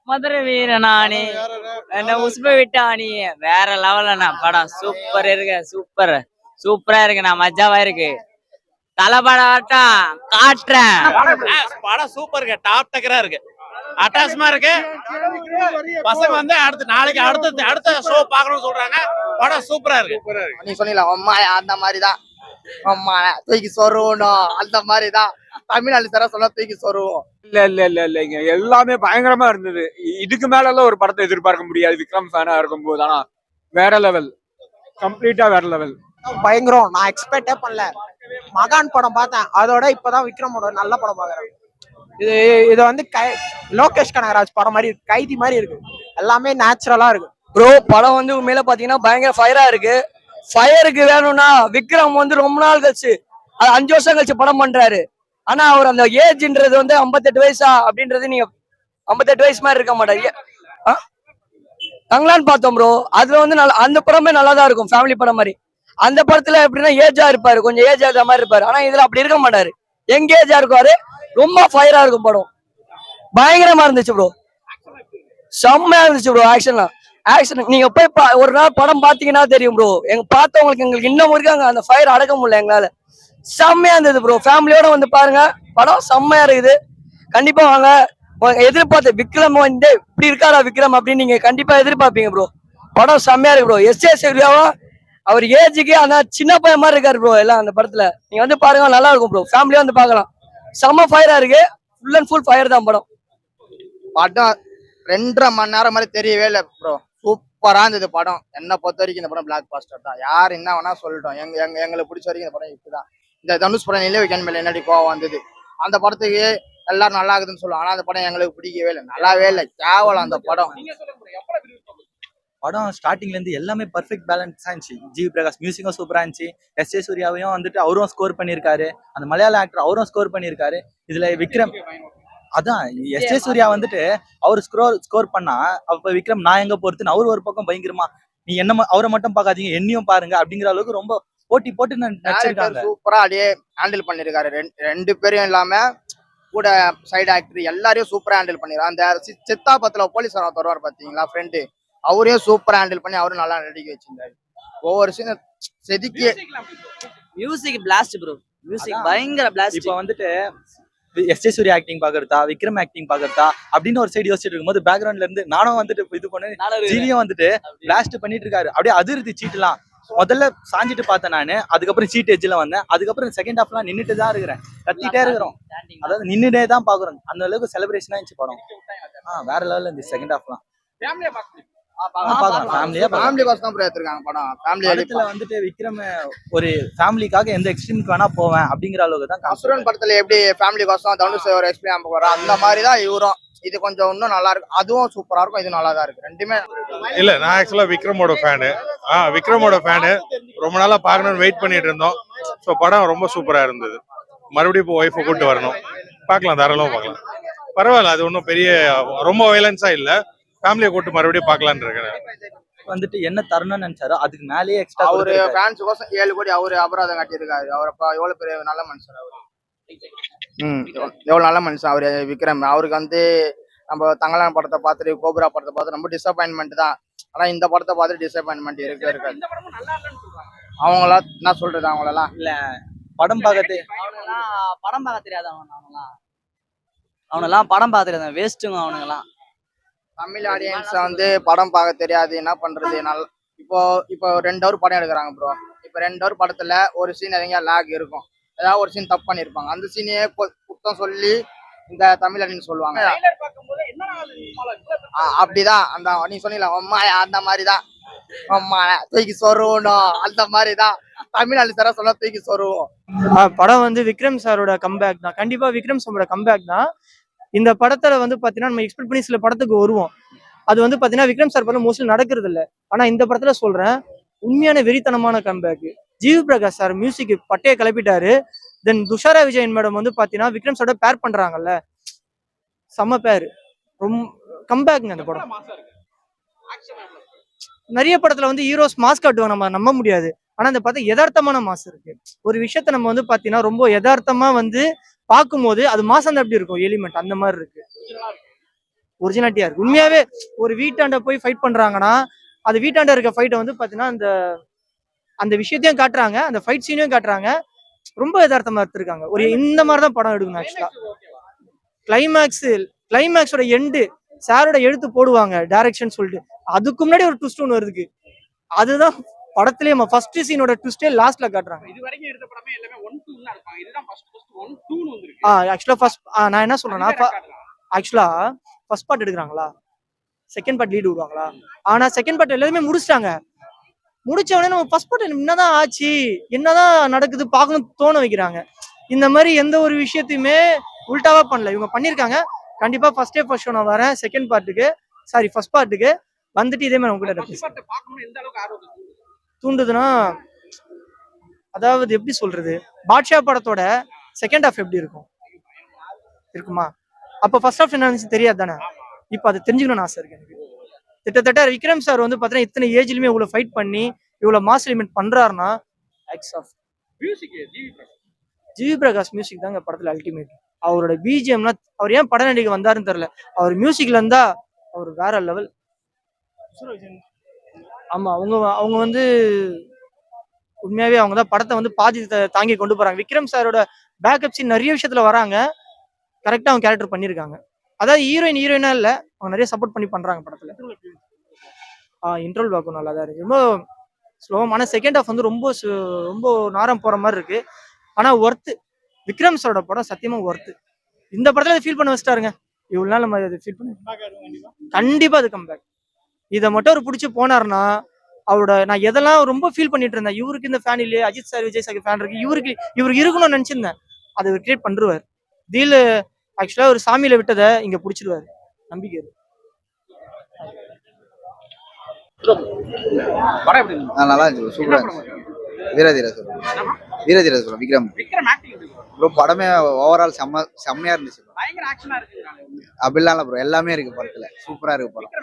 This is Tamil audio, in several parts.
மதுரை வீரனானி என்ன உசுப்ப விட்டானி வேற லெவலண்ணா படம் சூப்பர் இருக்கு சூப்பர் சூப்பரா இருக்குண்ணா மஜாவா இருக்கு தலைப்படாட்டம் காட்டுறேன் படம் சூப்பருங்க டாப் டக்கரா இருக்கு அட்டாச்மா இருக்கு பசங்க வந்து நாளைக்கு அடுத்த ஷோ பாக்கணும்னு சொல்றாங்க படம் சூப்பரா இருக்கு நீ சொன்னீங்களா அம்மா அந்த மாதிரிதான் அம்மா தூக்கி சொருவணும் அந்த மாதிரிதான் தமிழ்நாடு தர சொல்ல தூக்கி சொருவோம் இல்லைங்க எல்லாமே பயங்கரமா இருந்தது. இதுக்கு மேல எல்லாம் ஒரு படத்தை எதிர்பார்க்க முடியாது விக்ரம் ஃபேனா இருக்கும் போது. ஆனா வேற லெவல், கம்ப்ளீட்டா வேற லெவல், பயங்கரம். நான் எக்ஸ்பெக்டே பண்ணல. மகான் படம் பார்த்தேன், அதோட இப்பதான் விக்ரமோட நல்ல படம் பாக்குறேன். இது வந்து லோகேஷ் கனகராஜ் படம் மாதிரி இருக்கு, கைதி மாதிரி இருக்கு, எல்லாமே நேச்சுரலா இருக்கு. ப்ரோ படம் வந்து உண்மையில பாத்தீங்கன்னா பயங்கர ஃபயரா இருக்கு. ஃபயருக்கு வேணும்னா விக்ரம் வந்து ரொம்ப நாள் கழிச்சு 5 வருஷம் கழிச்சு படம் பண்றாரு. ஆனா அவர் அந்த ஏஜ்ன்றது வந்து 58 வயசா அப்படின்றது நீங்க 58 வயசு மாதிரி இருக்க மாட்டாரு. தங்கலான்னு பார்த்தோம் ப்ரோ, அதுல வந்து அந்த படமே நல்லா தான் இருக்கும், ஃபேமிலி படம் மாதிரி. அந்த படத்துல எப்படின்னா ஏஜா இருப்பாரு, கொஞ்சம் ஏஜ் ஆகிற மாதிரி இருப்பாரு. ஆனா இதுல அப்படி இருக்க மாட்டாரு, எங்க ஏஜா இருக்காரு. ரொம்ப ஃபயரா இருக்கும் படம், பயங்கரமா இருந்துச்சு ப்ரோ, செம்மையா இருந்துச்சு ப்ரோ. ஆக்ஷன் நீங்க போய் ஒரு நாள் படம் பாத்தீங்கன்னா தெரியும் ப்ரோ. பார்த்தவங்களுக்கு எங்களுக்கு இன்னும் இருக்காங்க அந்த ஃபயர் அடக்க முடியல எங்களால. செம்மையா இருந்தது ப்ரோ, ஃபேமிலியோட வந்து பாருங்க, படம் செம்மையா இருக்குது. கண்டிப்பா வாங்க. எதிர்பார்த்து விக்ரம் வந்து இப்படி இருக்காரா விக்ரம் அப்படின்னு நீங்க கண்டிப்பா எதிர்பார்ப்பீங்க ப்ரோ. படம் செம்மையா இருக்கு ப்ரோ. எஸ் சூர்யாவா அவர் ஏஜுக்கு ஆனா சின்ன பையன் மாதிரி இருக்காரு ப்ரோ எல்லாம் அந்த படத்துல. நீங்க வந்து பாருங்க, நல்லா இருக்கும் ப்ரோ, ஃபேமிலியா வந்து பாக்கலாம். செம்ம ஃபயரா இருக்கு, ஃபுல் அண்ட் ஃபுல் ஃபயர் தான் படம். படம் 2.5 மணி நேரம் மாதிரி தெரியவே இல்லை ப்ரோ. சூப்பரா இருந்தது படம். என்னை பொறுத்த வரைக்கும் இந்த படம் பிளாக் பாஸ்டர் தான். யார் என்ன வேணா சொல்லட்டும், எங்களுக்கு பிடிச்ச வரைக்கும் இந்த படம் இப்படிதான். இந்த தனுஷ் படம் நிலை வைக்கன் மேல என்னடி கோவம் வந்தது. அந்த படத்துக்கு எல்லாரும் நல்லா இருக்குதுன்னு சொல்லுவாங்க, ஆனா அந்த படம் எங்களுக்கு பிடிக்கவே இல்லை, நல்லாவே இல்லை, கேவலம் அந்த படம். படம் ஸ்டார்டிங்ல இருந்து எல்லாமே பர்ஃபெக்ட் பேலன்ஸ் இருந்துச்சு. ஜிவி பிரகாஷ் மியூசிக்கும் சூப்பரா இருந்துச்சு. சூர்யாவையும் வந்துட்டு அவரும் ஸ்கோர் பண்ணியிருக்காரு, அந்த மலையாள ஆக்டர் அவரும் ஸ்கோர் பண்ணியிருக்காரு. இதுல விக்ரம் அதான் சூர்யா வந்துட்டு அவர் ஸ்கோர் பண்ணா அப்ப விக்ரம் நான் எங்க போறதுன்னு அவர் ஒரு பக்கம் பயங்கரமா நீ என்ன அவரை மட்டும் பாக்காதீங்க என்னையும் பாருங்க அப்படிங்கிற அளவுக்கு ரொம்ப போட்டு நடிச்சிருக்காங்க. சூப்பரா அப்படியே ஹேண்டில் பண்ணிருக்காரு. ரெண்டு பேரும் இல்லாம கூட சைடு ஆக்டர் எல்லாரையும் சூப்பரா ஹேண்டில் பண்ணிருக்காரு. அந்த சித்தாபத்துல போலீஸ் வருவார் பாத்தீங்களா ஃப்ரெண்டு, அவரையும் சூப்பரா ஹேண்டில் பண்ணி அவரும் நல்லா நடிக்க வச்சிருந்தாரு. ஒவ்வொரு சீன் செதுக்கி மியூசிக் பிளாஸ்ட் ப்ரோ, மியூசிக் பயங்கர பிளாஸ்ட். இப்ப வந்துட்டு சூர்யா ஆக்டிங் பாக்குறதா விக்ரம் ஆக்டிங் பாக்குறதா அப்படின்னு ஒரு சைடு யோசிச்சுட்டு இருக்கும்போது பேக்ரவுண்ட்ல இருந்து நானும் வந்துட்டு இது பண்ணு ஜிவியும் வந்துட்டு பிளாஸ்ட் பண்ணிட்டு இருக்காரு. அப்படியே அதிர்த்தி சீட்டுலாம் முதல்ல சாஞ்சிட்டு பார்த்தேன் நானு, அதுக்கப்புறம் சீட் எஜ்ஜில் வந்தேன், அதுக்கப்புறம் செகண்ட் ஹாஃப்லாம் நின்றுட்டு தான் இருக்கிறேன், கத்திட்டே இருக்கிறோம், அதாவது நின்றுட்டே தான் பாக்குறோம். அந்த அளவுக்கு செலிப்ரேஷனா இருந்துச்சு படம். வேற லெவல்ல இருந்துச்சு செகண்ட் ஹாஃப்லாம். வந்துட்டு விக்ரம் ஒரு ஃபேமிலிக்காக எந்த எக்ஸ்ட்ரீமுக்கு வேணா போவேன் அப்படிங்கிற அளவுக்கு தான். அசுரன் படத்துல எப்படி ஃபேமிலி கோசம் தனுஷ் ஒரு எக்ஸ்பிளைன் போறோம், அந்த மாதிரி தான் இவரும். இது கொஞ்சம் இன்னும் நல்லா இருக்கு, அதுவும் சூப்பரா இருக்கும், இது நல்லா தான் இருக்கு, ரெண்டுமே. இல்ல நான் ஆக்சுவலா விக்ரமோட ஃபேனு ரொம்ப நாளா பாக்கணும்னு வெயிட் பண்ணிட்டு இருந்தோம். ஸோ படம் ரொம்ப சூப்பரா இருந்தது. மறுபடியும் இப்போ ஒய்ஃபை கூட்டு வரணும், பார்க்கலாம், தாராளமா பார்க்கலாம். பரவாயில்ல, அது ஒன்றும் பெரிய ரொம்ப வயலன்ஸா இல்ல, ஃபேமிலியை கூட்டு மறுபடியும் பார்க்கலான்னு இருக்கிறேன். வந்துட்டு என்ன தரணும்னு நினைச்சாரோ அதுக்கு மேலேயே எக்ஸ்ட்ரா அவரு ஃபேன்ஸ் கோசம் 7 கோடி அவரு அபராதம் கட்டியிருக்காரு. அவர் அப்ப எவ்வளவு பெரிய நல்ல மனுஷன் அவரு. எவ்வளவு நல்ல மனுஷன் அவரு விக்ரம். அவருக்கு வந்து நம்ம தங்கலான் படத்தை பார்த்துட்டு கோபுரா படத்தை பார்த்து ரொம்ப டிசப்பாயின்மெண்ட் தான். ஆனா இந்த படத்தை பார்த்துட்டு டிசப்பாயின்மெண்ட் இருக்காது. அவங்களா என்ன சொல்றது, அவங்களெல்லாம் இல்ல படம் பார்க்க தெரியாது அவனெல்லாம் படம் பார்க்க தெரியாது, வேஸ்ட்டுங்க அவனுங்கெல்லாம். தமிழ் ஆடியன்ஸ் வந்து படம் பார்க்க தெரியாது, என்ன பண்றது. இப்போ 2 ஹவர் படம் எடுக்கிறாங்க ப்ரோ. இப்போ 2 ஹவர் படத்துல ஒரு சீன் எதங்க லேக் இருக்கும், ஏதாவது ஒரு சீன் தப்பு பண்ணிருப்பாங்க, அந்த சீனையே குத்தம் சொல்லி இந்த தமிழ் ஆடியன்ஸ் சொல்லுவாங்க. அப்படிதான் அந்த நீ சொன்னீங்களா அம்மா அந்த மாதிரிதான், அம்மா தூக்கி சொருவணும் அந்த மாதிரிதான் தமிழ்நாடு சாரா சொல்ல தூக்கி சொருவோம். படம் வந்து விக்ரம் சாரோட கம்பேக் தான், கண்டிப்பா விக்ரம் சாரோட கம்பேக் தான். இந்த படத்துல வந்து பாத்தீங்கன்னா நம்ம எக்ஸ்பெக்ட் பண்ணி சில படத்துக்கு வருவோம், அது வந்து பாத்தீங்கன்னா விக்ரம் சார் படம் மோஸ்ட்லி நடக்கிறது இல்லை. ஆனா இந்த படத்துல சொல்றேன், உண்மையான வெறித்தனமான comeback. G V Prakash sir music பட்டையை கிளப்பிட்டாரு. தென் துஷாரா விஜயன் மேடம் வந்து பாத்தீங்கன்னா விக்ரம் சாரோட பேர் பண்றாங்கல்ல, செம்ம பேர், ரொம்ப கம்பேக்ங்க அந்த படம். நிறைய படத்துல வந்து ஹீரோஸ் மாஸ்க் காட்டுவாங்க, நம்ம நம்ப முடியாது. ஆனா இந்த படத்துல யதார்த்தமான மாஸ் இருக்கு. ஒரு விஷயத்த நம்ம வந்து பாத்தீங்கன்னா ரொம்ப யதார்த்தமா வந்து பார்க்கும்போது அது மாசம் எப்படி இருக்கும், எலிமெண்ட் அந்த மாதிரி இருக்கு. ஒரிஜினாலிட்டியா இருக்கு. உண்மையாவே ஒரு வீட்டாண்ட போய் ஃபைட் பண்றாங்கன்னா அது வீட்டாண்ட இருக்க ஃபைட்டை வந்து பாத்தீங்கன்னா அந்த அந்த விஷயத்தையும் காட்டுறாங்க, அந்த ஃபைட் சீனையும் காட்டுறாங்க. ரொம்ப யதார்த்தமா எடுத்திருக்காங்க. ஒரு இந்த மாதிரி தான் படம் எடுக்கணும் ஆக்சுவலா. கிளைமேக்ஸோட எண்டு சாரோட எழுத்து போடுவாங்க டைரக்ஷன் சொல்லிட்டு, அதுக்கு முன்னாடி ஒரு ட்விஸ்ட் ஒன்று வருதுக்கு. அதுதான் படத்திலேயே ஃபர்ஸ்ட் சீனோட ட்விஸ்டே லாஸ்ட்ல காட்டுறாங்க. ஆக்சுவலா ஃபர்ஸ்ட் நான் என்ன சொல்றேன்னா ஆக்சுவலா ஃபர்ஸ்ட் பார்ட் எடுக்கிறாங்களா, செகண்ட் பார்ட் லீடு விடுவாங்களா? ஆனா செகண்ட் பார்ட் எல்லாருமே முடிச்சிட்டாங்க. முடிச்ச உடனே நம்ம ஃபர்ஸ்ட் பார்ட் என்னதான் ஆச்சு, என்னதான் நடக்குது பார்க்கணும் தோண வைக்கிறாங்க. இந்த மாதிரி எந்த ஒரு விஷயத்தையுமே உல்டாவா பண்ணல, இவங்க பண்ணிருக்காங்க. கண்டிப்பா ஃபர்ஸ்ட் ஷோ நான் வரேன் செகண்ட் பார்ட்டுக்கு, சாரி ஃபர்ஸ்ட் பார்ட்டுக்கு வந்துட்டு இதே மாதிரி உங்ககிட்ட தூண்டுதுன்னா, அதாவது எப்படி சொல்றது, பாட்ஷா படத்தோட செகண்ட் ஹாஃப் எப்படி இருக்குமா? அப்ப ஃபர்ஸ்ட் ஹாஃப் என்ன இருந்துச்சு தெரியாது தானே. இப்ப அதை தெரிஞ்சுக்கணும்னு ஆசை இருக்கு எனக்கு. கிட்டத்தட்ட விக்ரம் சார் வந்து பாத்தீங்கன்னா இத்தனை ஏஜ்லயுமே இவ்வளவு ஃபைட் பண்ணி இவ்வளவு மாஸ் எலிமெண்ட் பண்றாருன்னா ஜிவி பிரகாஷ் மியூசிக் தாங்க படத்துல அல்டிமேட். அவரோட பிஜிஎம்னா அவர் ஏன் பட நடிகை வந்தாருன்னு தெரியல, அவர் மியூசிக்ல இருந்தா அவர் வேற லெவல். ஆமா அவங்க வந்து உண்மையாவே அவங்க தான் படத்தை வந்து பாதி தாங்கி கொண்டு போறாங்க. விக்ரம் சாரோட பேக்கப் சீன் நிறைய விஷயத்துல வராங்க, கரெக்டா அவங்க கேரக்டர் பண்ணிருக்காங்க. அதாவது ஹீரோயினா இல்ல, அவங்க நிறைய சப்போர்ட் பண்ணி பண்றாங்க படத்துல. இன்ட்ரோல் பார்க்கும் நல்லா தான் இருக்கு. ரொம்ப ஸ்லோவான செகண்ட் ஹாஃப் வந்து ரொம்ப நாரம் போற மாதிரி இருக்கு. ஆனா ஒர்த்து, விக்ரம் சாரோட படம் சத்தியமா ஒர்த்து. இந்த படத்துல ஃபீல் பண்ண வச்சுட்டாருங்க. இவ்வளவு நாள் நம்ம அதை ஃபீல் பண்ண கண்டிப்பா அது கம்பேக். இதை மட்டும் அவர் பிடிச்சி போனாருன்னா அவரோட நான் எதெல்லாம் ரொம்ப ஃபீல் பண்ணிட்டு இருந்தேன், இவருக்கு இந்த ஃபேன் இல்லையே, Ajith sir Vijay sir fan இருக்கு, இவருக்கு இருக்கணும்னு நினைச்சிருந்தேன். அதை கிரியேட் பண்ணிருவார். தீல் ஆக்சுவலா ஒரு சாமியில விட்டதை இங்க பிடிச்சிருவாரு, நம்பிக்கை. நல்லா இருந்துச்சு, சூப்பரா இருந்துச்சு. வீரதீர சொல்றேன் விக்ரம் ப்ரோ. படமே ஓவரால் செம்மையா இருந்துச்சு. அப்படிலாம் இல்ல ப்ரோ, எல்லாமே இருக்கு படத்துல. சூப்பரா இருக்கு படம்,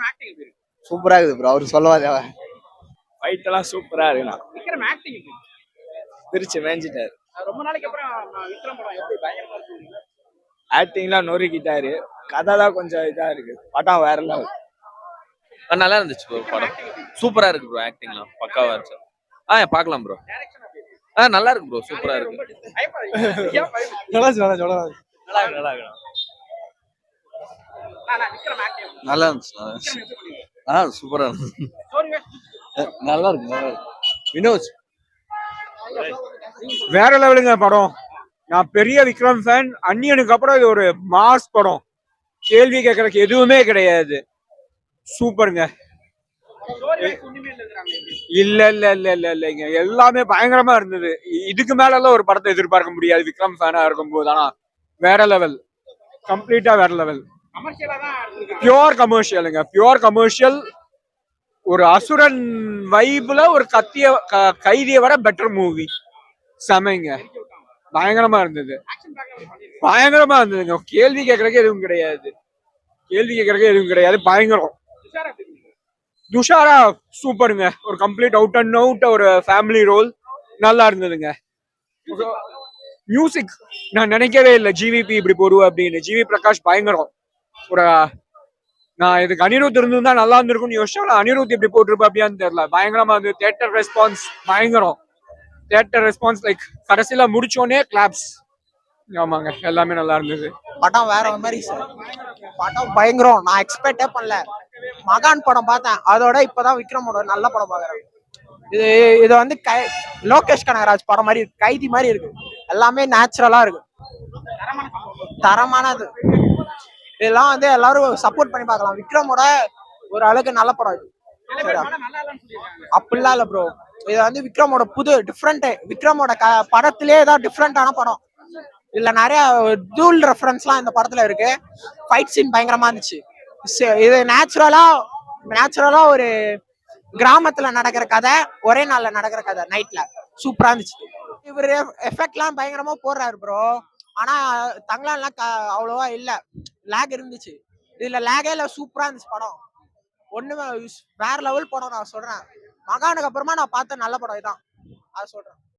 சூப்பரா இருக்குது ப்ரோ. அவரு சொல்லவா தேவை, ஃபைட் எல்லாம் சூப்பரா இருக்குண்ணா. திருச்சி மேஞ்சிட்டாரு. ரொம்ப நாளைக்கு அப்புறம் விக்ரம் படம் எப்படி பயங்கரமா இருக்கு? ஆக்டிங்லாம் நொறுக்கிட்டாரு, கதை தான் கொஞ்சம் இதா இருக்கு. படம் வேற லெவல். நல்லா இருந்துச்சு ப்ரோ, படம் சூப்பரா இருக்கு ப்ரோ. ஆக்டிங்லாம் பக்காவா இருந்துச்சு. பார்க்கலாம் ப்ரோ. நல்லா இருக்கு ப்ரோ, சூப்பரா இருக்கு. நல்லா இருந்துச்சு. சூப்பரா இருந்துச்சு. நல்லா இருக்கு. வினோத் வேற லெவலுங்க படம். நான் பெரிய விக்ரம் ஃபேன். அந்நியனுக்கு அப்புறம் இது ஒரு மாஸ் படம், கேள்வி கேட்கறதுக்கு எதுவுமே கிடையாது. சூப்பருங்க. இல்ல இல்ல இல்ல இல்ல இல்லைங்க, எல்லாமே பயங்கரமா இருந்தது. இதுக்கு மேல எல்லாம் ஒரு படத்தை எதிர்பார்க்க முடியாது விக்ரம் ஃபேனா இருக்கும்போது. ஆனா வேற லெவல், கம்ப்ளீட்டா வேற லெவல். பியோர் கமர்ஷியலுங்க, பியோர் கமர்ஷியல். ஒரு அசுரன் வைப்ல ஒரு கைதியை வர பெட்டர் மூவி. செமைங்க, பயங்கரமா இருந்தது, பயங்கரமா இருந்ததுங்க. கேள்வி கேட்கறதுக்கு எதுவும் கிடையாது, பயங்கரம். துஷாரா சூப்பருங்க, ஒரு கம்ப்ளீட் அவுட் அண்ட் அவுட் ஒரு ஃபேமிலி ரோல், நல்லா இருந்ததுங்க. மியூசிக் நான் நினைக்கவே இல்லை ஜிவிபி இப்படி போடுவோம் அப்படின்னு. ஜிவி பிரகாஷ் பயங்கரம். ஒரு நான் இதுக்கு அனிருத் இருந்திருந்தா நல்லா இருந்திருக்கும்னு யோசிச்சா, அனிருத் இப்படி போட்டிருப்பா அப்படியான்னு தெரியல. பயங்கரமா இருந்தது. தியேட்டர் ரெஸ்பான்ஸ் பயங்கரம். தியேட்டர் ரெஸ்பான்ஸ் லைக் கடைசியில முடிச்சோடனே கிளாப்ஸ். ஆமாங்க, எல்லாமே நல்லா இருந்தது. படம் வேற மாதிரி சார், படம் பயங்கரம். நான் எக்ஸ்பெக்டே பண்ணல. மகான் படம் பார்த்தேன், அதோட இப்பதான் விக்ரமோட நல்ல படம் பாக்குறேன். இது வந்து லோகேஷ் கனகராஜ் படம் மாதிரி இருக்கு, கைதி மாதிரி இருக்கு. எல்லாமே நேச்சுரலா இருக்கு, தரமானது. இதெல்லாம் வந்து எல்லாரும் சப்போர்ட் பண்ணி பார்க்கலாம். விக்ரமோட ஒரு அளவுக்கு நல்ல படம் இது. அப்படிலாம் இல்ல ப்ரோ, இது வந்து விக்ரமோட புது டிஃப்ரெண்ட். விக்ரமோட படத்திலே தான் டிஃப்ரெண்டான படம். இதுல நிறைய டூல் ரெஃபரன்ஸ்லாம் இந்த படத்துல இருக்கு. ஃபைட் சீன் பயங்கரமா இருந்துச்சு. இது நேச்சுரலா ஒரு கிராமத்துல நடக்கிற கதை, ஒரே நாள்ல நடக்கிற கதை, நைட்ல சூப்பரா இருந்துச்சு. இவரு எஃபெக்ட்லாம் பயங்கரமா போடுறாரு ப்ரோ. ஆனா தங்களாம்லாம் அவ்வளவா இல்ல, லேக் இருந்துச்சு. இதுல லேகே இல்ல, சூப்பரா இருந்துச்சு படம். ஒண்ணுமே வேற லெவல் படம். நான் சொல்றேன், மகானுக்கு அப்புறமா நான் பார்த்த நல்ல படம் இதான், அதை சொல்றேன்.